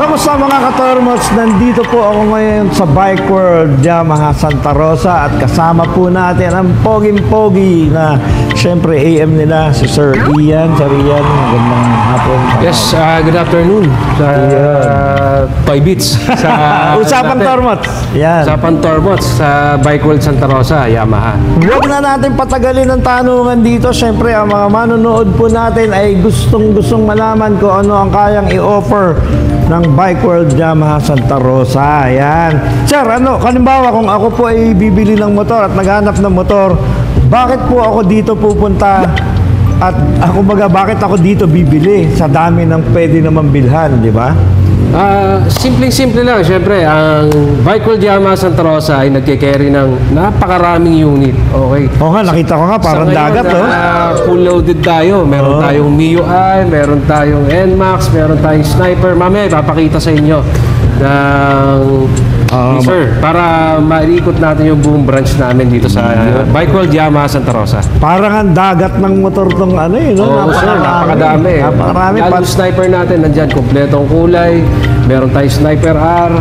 Kamusta mga ka-Tormods? Nandito po ako ngayon sa Bike World Yamaha Santa Rosa at kasama po natin ang poging-pogi na syempre AM nila, si Sir Ian. Sir Ian, magandang hapon. Yes, good afternoon sa Toy Beats. Sa Usapang Tormods. Yan. Usapang Tormods sa Bike World Santa Rosa, Yamaha. Huwag na natin patagalin ang tanungan dito. Syempre, ang mga manonood po natin ay gustong malaman kung ano ang kayang i-offer ng Bike World Yamaha Santa Rosa. Ayan. Sir, kalimbawa kung ako po ay bibili ng motor at naghanap ng motor, bakit po ako dito pupunta at bakit ako dito bibili sa dami ng pwede naman bilhan, di ba? Simpleng-simple lang. Siyempre, ang Bike World Yamaha Santa Rosa ay nagkikerry ng napakaraming unit. Okay. Oo nga, nakita ko nga, parang ngayon, dagat, oh. Full loaded tayo. Meron tayong MIUI, meron tayong NMAX, meron tayong Sniper. Mamaya, ipapakita sa inyo ng sir, para maikot natin yung buong branch namin dito sa Bike World Yamaha Santa Rosa. Parang ang dagat ng motor tong no? Napakadami. Napakarami. Lalo sniper natin, nandyan, kompletong kulay. Meron tayong Sniper R,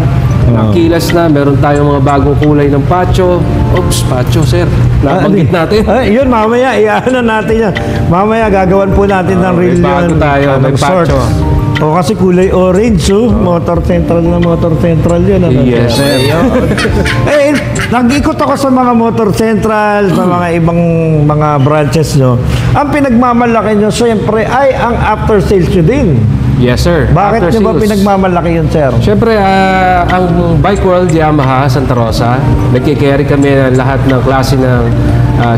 kilas na, meron tayong mga bagong kulay ng Pacho. Oops, Pacho, sir. Nabanggit natin. Yun, mamaya, iyahan natin yan. Mamaya, gagawan po natin ng reel yun. May bago tayo, may Pacho. O kasi kulay orange, Motor Central na Motor Central yun. Yes, sir. Nag-ikot ako sa mga Motor Central, sa mga ibang mga branches nyo. Ang pinagmamalaki nyo, siyempre, ay ang after sales nyo din. Yes, sir. Bakit nyo ba pinagmamalaki yun, sir? Siyempre, ang Bike World Yamaha Santa Rosa, nagkikerry kami ng lahat ng klase ng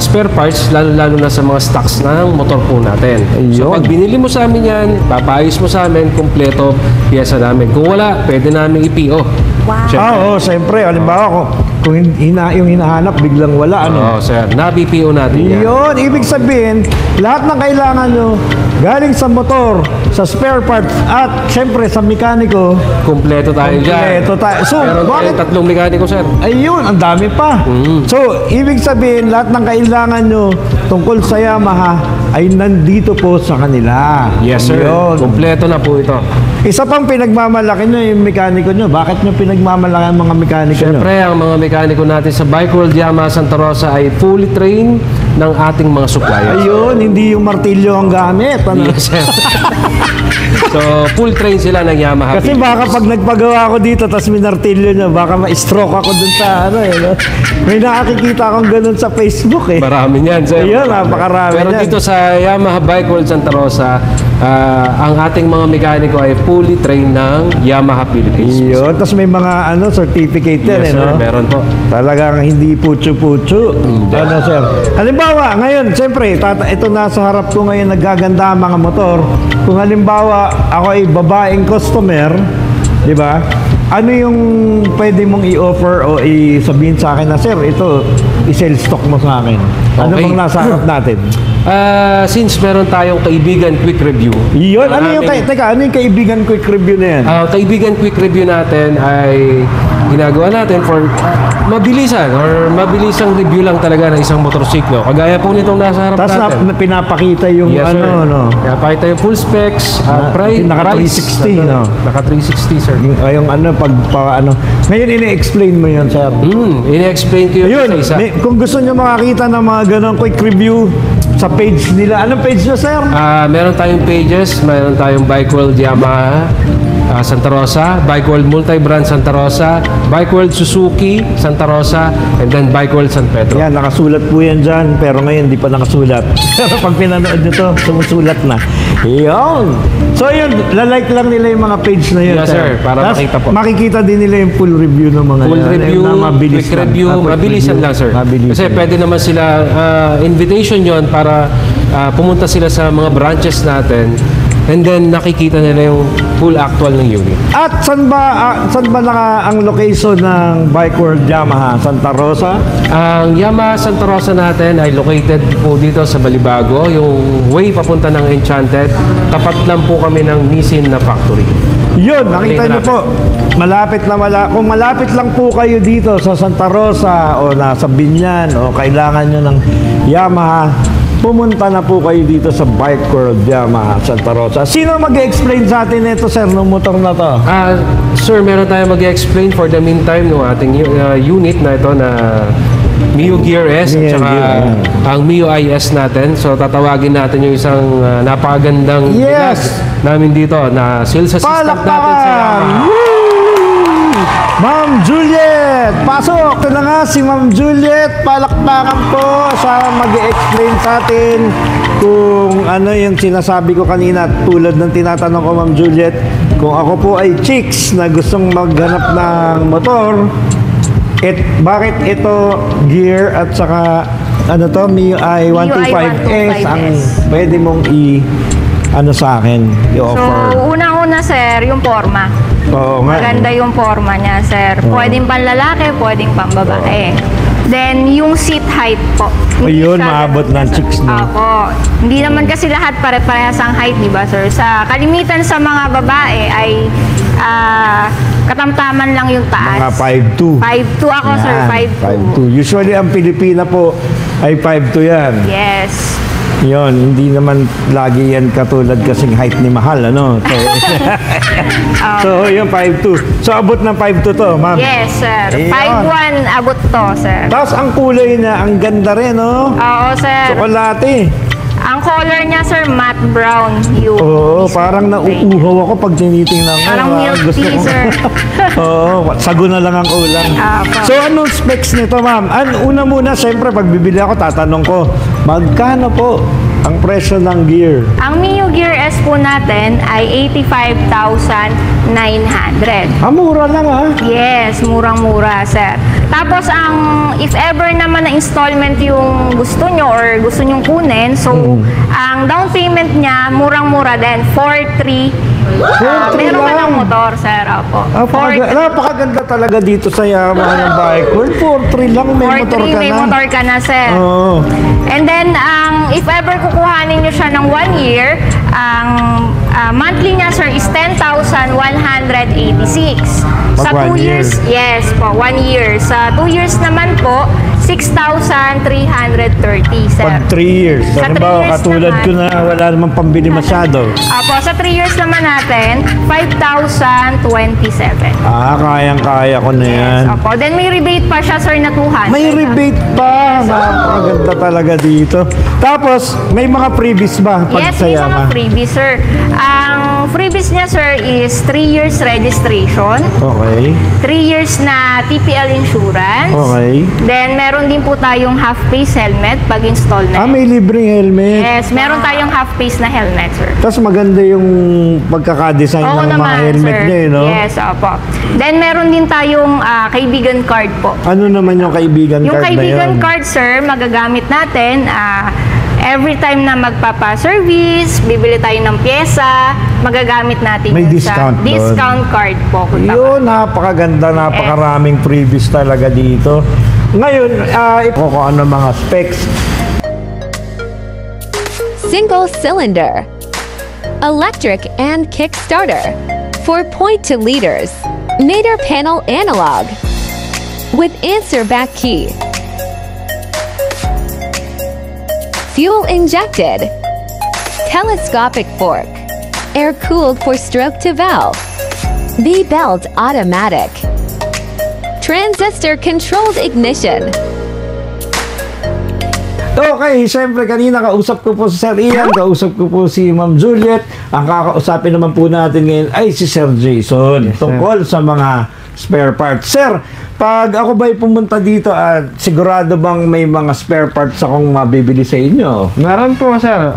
spare parts, lalo na sa mga stocks ng motor po natin. So, pag binili mo sa amin yan, papaayos mo sa amin, kumpleto, piyesa namin. Kung wala, pwede namin i-PO. Wow. Siyempre, halimbawa kung yung hinahanap, biglang wala, Oo, sir. Na-BPO natin yan. Yun, ibig sabihin, lahat ng kailangan nyo, galing sa motor, sa spare parts, at syempre sa mekaniko, Kumpleto tayo dyan. So, meron tayong tatlong mekaniko, sir. Ayun, ang dami pa. So, ibig sabihin, lahat ng kailangan nyo tungkol sa Yamaha ay nandito po sa kanila. Yes, sir. Yun. Kumpleto na po ito. Isa pang pinagmamalaki nyo yung mekaniko nyo. Bakit nyo pinagmamalaki ang mga mekaniko nyo? Siyempre, ang mga mekaniko natin sa Bike World Yamaha Santa Rosa ay fully trained ng ating mga suppliers. Ayun, hindi yung martilyo ang gamit. Yes, sir. So, full train sila ng Yamaha. Kasi baka pag nagpagawa ako dito tapos minartilyo nyo, baka ma-stroke ako dun sa May nakakikita akong ganun sa Facebook Marami niyan, sir. Ayun, napakarami Pero yan. dito sa Yamaha Bike World Santa Rosa, ang ating mga mekaniko ay fully trained ng Yamaha Philippines. Yun, tapos may mga certificate yan, Yes, sir. Meron po. Talagang hindi putyo-putyo. Sir? Halimbawa, ngayon, siyempre, ito nasa harap ko ngayon naggaganda ang mga motor. Kung halimbawa, ako ay babaeng customer, di ba? Ano yung pwede mong i-offer o i-sabihin sa akin na, sir, ito, i-sell stock mo sa akin? Ano bang nasa harap natin? Since meron tayong kaibigan quick review. Yun, ano yung kaibigan quick review na yan? Kaibigan quick review natin ay ginagawa natin for mabilisang review lang talaga ng isang motorsiklo. Kagaya po nitong nasa harap natin. Tapos pinapakita yung Pinapakita yung full specs, price. Naka 360, Naka 360, sir. Yung Ngayon, ini-explain mo yun, sir. Ini-explain ko yun isa. Kung gusto nyo makakita ng mga ganong quick review sa page nila. Anong page nyo, sir? Meron tayong pages. Meron tayong Bike World Yamaha Santa Rosa, Bike World Multi-Brand Santa Rosa, Bike World Suzuki Santa Rosa, and then Bike World San Pedro. Yan, nakasulat po yan dyan. Pero ngayon, di pa nakasulat. Pero pag pinanood nyo to, sumusulat na. Yun. So yun, lalike lang nila yung mga page na yun. Yes, sir. Para makita po. Makikita din nila yung full review ng mga full review, quick review, mabilisan lang, sir. Kasi pwede naman sila, invitation yon para pumunta sila sa mga branches natin. And then nakikita nila yung full actual ng unit. At saan ba ang location ng Bike World Yamaha Santa Rosa? Ang Yamaha Santa Rosa natin ay located po dito sa Balibago, yung way papunta ng Enchanted. Tapat lang po kami ng Nissin na factory. Yun, nakita niyo po. Kung malapit lang po kayo dito sa Santa Rosa o nasa Binyan o kailangan nyo ng Yamaha, pumunta na po kayo dito sa Bike World Yamaha Santa Rosa. Sino mag-explain sa atin ito, sir, ng motor na to? Sir, meron tayo mag-explain for the meantime ng ating unit na ito na Mio Gear S at saka ang Mio IS natin. So tatawagin natin yung isang napakagandang Yes! namin dito na sales assistant natin sa Ma'am Juliet! Pasok! Ito na nga si Ma'am Juliet. Palakpakan po sa mag-explain sa atin kung ano yung sinasabi ko kanina. Tulad ng tinatanong ko, Ma'am Juliet, kung ako po ay chicks na gustong maghanap ng motor, bakit ito gear at saka ano to, MIUI 125S ang pwede mong ano sa akin, i-offer? So, unang-una, sir, yung forma. Oo nga. Maganda yung forma niya, sir. Pwedeng panlalaki, pwedeng pambabae. Then, yung seat height po. Ayun, maabot ng chicks, no? Opo. Hindi naman kasi lahat pare-parehas ang height, di ba, sir? Sa kalimitan sa mga babae ay katamtaman lang yung taas. Mga 5'2". 5'2 ako, sir. 5'2. 5'2". Usually, ang Pilipina po ay 5'2 yan. Yes. Yon, hindi naman lagi yan katulad kasing height ni Mahal, ano? So, yung 5'2". So, abot ng 5'2 to, ma'am? Yes, sir. Ayun. 5'1 abot to, sir. Tapos, ang kulay na, ang ganda rin, no? Oo, sir. Tsokolate. Ang color niya, sir, matte brown. Yung Oo, parang nauuhaw ako pag tinitingnan ko. Parang milk tea, sir. Oo, sago na lang ang ulam. Opo. So, anong specs nito, ma'am? Una muna, siyempre, pag bibili ako, tatanong ko, magkano po ang presyo ng gear? Ang Mio Gear S po natin ay 85,900. Mura lang, ha? Yes, murang-mura, sir. Tapos, if ever naman na installment yung gusto nyo or gusto nyong kunin, so, ang down payment niya, murang-mura din, 4,300. Meron ka ng motor, sir. Opo. Napakaganda talaga dito sa Yamaha ng Bike World. 4,300 lang, may motor ka na. May motor ka na, sir. Oo. And then, if ever kukuhanin nyo siya ng 1 year, ang monthly niya, sir, is 10,186. Sa 2 years, yes po, 1 year. Sa 2 years naman po, 6,330, sir. Pag 3 years. Sa Ano 3 ba, years katulad naman, ko na wala namang pambili masyado. Apo, sa 3 years naman natin, 5,027. Kayang-kaya ko na yan. Opo, then may rebate pa siya, sir, na 200. May rebate pa. Napakaganda talaga dito. Tapos, may mga freebies ba pag Yes, sa may mga Yamaha? freebies, sir. Ang freebies niya, sir, is 3 years registration, Okay. 3 years na TPL insurance, Okay. then meron din po tayong half-face helmet pag installment. May libreng helmet. Yes, meron tayong half-face na helmet, sir. Tapos maganda yung pagkakadesign Oo ng mga naman, helmet sir. niya, no? Yes, opo. Then meron din tayong kaibigan card po. Ano naman yung kaibigan Yung card na kaibigan yun? card, sir, magagamit natin every time na magpapa-service, bibili tayo ng pyesa, magagamit natin May yun discount sa doon. discount card po. kung Yun, napakaganda, napakaraming freebies talaga dito. Ngayon, kung ano mga specs. Single cylinder, electric and kick starter, 4.2 liters, nadir panel analog, with answer back key, fuel injected, telescopic fork, air cooled for stroke to valve, V-belt automatic, transistor controlled ignition. Okay, siyempre kanina kausap ko po si Sir Ian, kausap ko po si Ma'am Juliet. Ang kakausapin naman po natin ngayon ay si Sir Jason tungkol sa mga spare parts. Sir, pag ako ba'y pumunta dito, sigurado bang may mga spare parts akong mabibili sa inyo? Meron po, sir.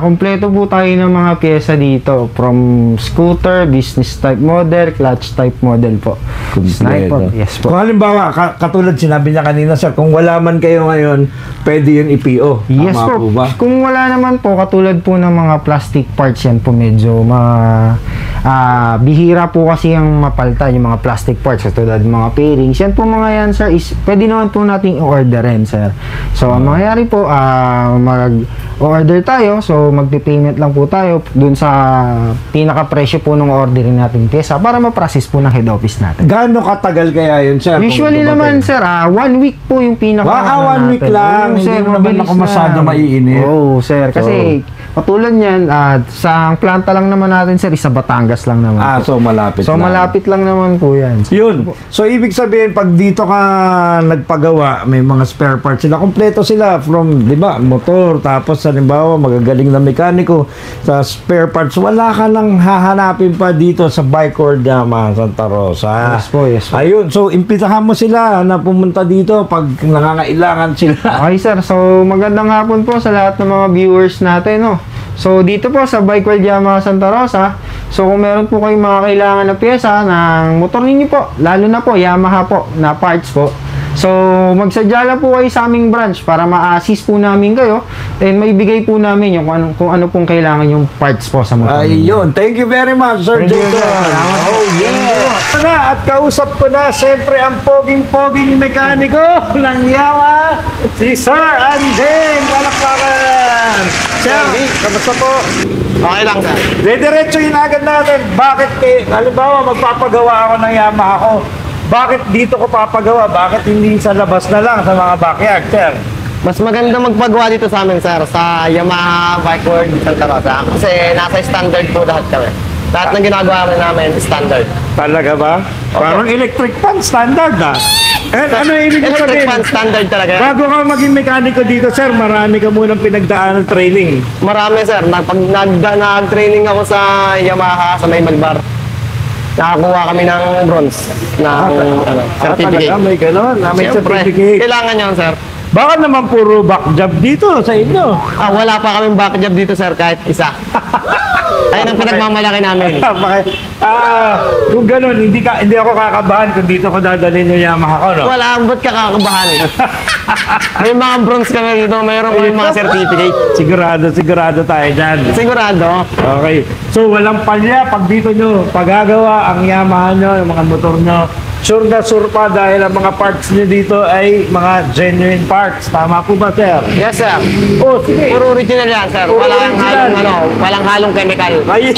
Kompleto po tayo ng mga pyesa dito. From scooter, business type model, clutch type model po. Sniper. Yes po. Kung halimbawa, katulad sinabi niya kanina, sir, kung wala man kayo ngayon, pwede yun i-PO. Yes Tama po. po ba? Kung wala naman po, katulad po ng mga plastic parts yan po medyo bihira po kasi yung mapalitan yung mga plastic parts katulad ng mga fairing, bearings. Yan po mga yan, sir, is pwede naman po nating i-orderin, sir. So, ang mangyayari po, mag-order tayo. So, magpipayment lang po tayo dun sa pinaka-presyo po ng orderin nating pyesa para ma-process po ng head office natin. Gaano katagal kaya yun, sir? Usually naman, sir, 1 week po yung pinaka. 1 week lang. Oo, Hindi mo naman mabilis ako masyado lang. maiinit. Oo, sir. Kasi, katulad niyan, sa planta lang naman natin, sir, sa Batangas lang naman. So malapit So, lang. malapit lang naman po yan. Yun. So, ibig sabihin, pag dito ka nagpagawa, may mga spare parts sila. Kompleto sila from, di ba, motor. Tapos, halimbawa, magagaling na mekaniko sa spare parts. Wala ka nang hahanapin pa dito sa Bike World Yamaha Santa Rosa. Yes po, yes po. Ayun. So, imbitahan mo sila na pumunta dito pag nangangailangan sila. Okay, sir. So, magandang hapon po sa lahat ng mga viewers natin, no? So, dito po sa Bike World Yamaha Santa Rosa, so kung meron po kayong mga kailangan na pyesa ng motor ninyo po, lalo na po Yamaha po na parts po, so magsadya lang po kayo sa aming branch para ma-assist po namin kayo and maibigay po namin yung kung ano pong kailangan yung parts po sa motor ninyo. Ayun. Thank you very much, Sir Thank you, Jason. sir. Salamat po. Oh, yeah. At kausap ko na, siyempre, ang poging-poging mekaniko ng Yamaha, si Sir Andeng. Palakpakan! Sir, kamusta po? Okay lang, sir. Diretsuhin agad natin. Bakit halimbawa, magpapagawa ako ng Yamaha ko. Bakit dito ko papagawa? Bakit hindi sa labas na lang, sa mga backyard, sir? Mas maganda magpagawa dito sa amin, sir, sa Yamaha Bike World Santa Rosa. Kasi nasa standard po lahat kami. Lahat ng ginagawa namin, standard. Talaga ba? Parang electric fan, standard ano ibig Electric sabihin? fan, standard talaga. Bago ka maging mekaniko dito, sir, marami ka munang pinagdaan ng training. Marami, sir. Pag nag-training ako sa Yamaha, sa may Malbar, nakakuha kami ng bronze, ng certificate. Talaga, may gano'n, may Siyempre, certificate. kailangan yun, sir. Baka naman puro back job dito sa inyo. Wala pa kaming back job dito, sir, kahit isa. Ayun ang pinagmamalaki namin. Kung gano'n, hindi ako kakabahan kung dito ko dadalhin yung Yamaha ko, no? Wala, ba't ka kakabahan eh? May mga bronze kami dito, mayroon kami mga certificate. Sigurado tayo dyan. Sigurado. Okay. So, walang palya pag dito nyo pagagawa ang Yamaha nyo, yung mga motor nyo. Sure na sure pa dahil ang mga parts nyo dito ay mga genuine parts. Tama po ba, sir? Yes, sir. Oh, sige. Puro original yan, sir. Puro Walang original. halong, walang halong chemical. Ay,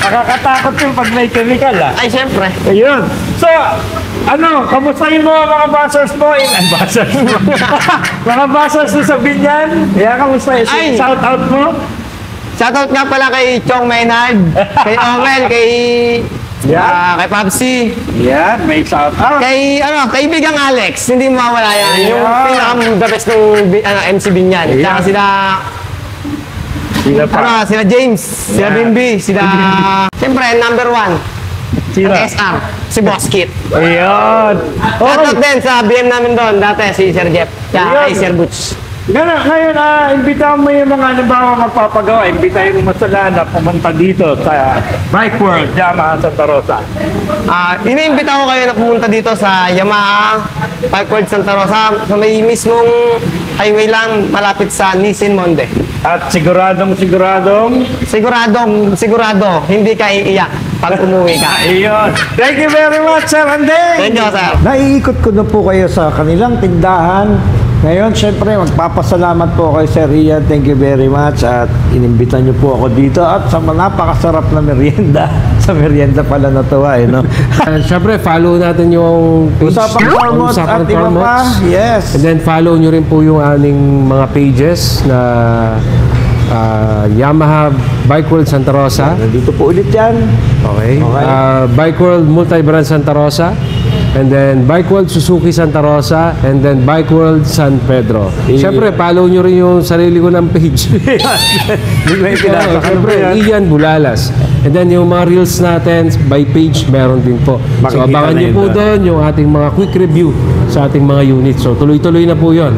nakakatakot yung pag may chemical, Ay, siyempre. Ayun. So, kamusta yung mga bashers mo? Bashers mo. Mga bashers mo sa Binyan? Kamusta yung Ay. shout out mo? Shoutout nga pala kay Chong Maynard, kay Omel, kay Papsi, Yan, may shout out. kay kaibigang Alex. Hindi mawawala yan. Yung pinaka-the best ng MC Binyan. Tsaka sila James, sila Bimby, sila... Siyempre, number 1. Sino? SR, si Boss Kit. Ayun. Shoutout din sa BM namin doon, dati si Sir Jeff, tsaka kay Sir Butch. Ngayon, imbitahan mo yung mga halimbawa magpapagawa. Imbitahan mo sila na pumunta dito sa Bike World Yamaha Santa Rosa. Iniimbita ko kayo na pumunta dito sa Yamaha Bike World Santa Rosa sa may mismong highway lang malapit sa Nissin Monde. At siguradong Sigurado, hindi ka iiyak pag umuwi ka. ayun. Thank you very much, Sir Andeng. Thank you, sir. Naiikot ko na po kayo sa kanilang tindahan. Ngayon, syempre, magpapasalamat po kay Sir Ian. Thank you very much. At inimbitan niyo po ako dito. At sa napakasarap na merienda. Sa merienda pala natuwa, no? Siyempre, follow natin yung page. Usapang Cormots at iba pa. Yes. And then follow nyo rin po yung aming mga pages na Yamaha Bike World Santa Rosa. Nandito po ulit yan. Okay. Okay. Bike World Multi-Brand Santa Rosa. And then Bike World Suzuki Santa Rosa. And then Bike World San Pedro. Siyempre, follow nyo rin yung sarili ko ng page. May pinasa ka Siyempre, na ba yan? Ian Bulalas. And then yung mga reels natin by page, meron din po. So Makikita abangan na nyo yun po doon. doon yung ating mga quick review sa ating mga units. So tuloy-tuloy na po yon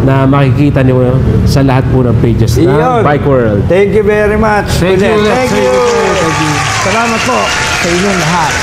na makikita nyo sa lahat po ng pages ng Iyon. Bike World. Thank you very much. Thank you. Thank you. Salamat po sa inyong lahat.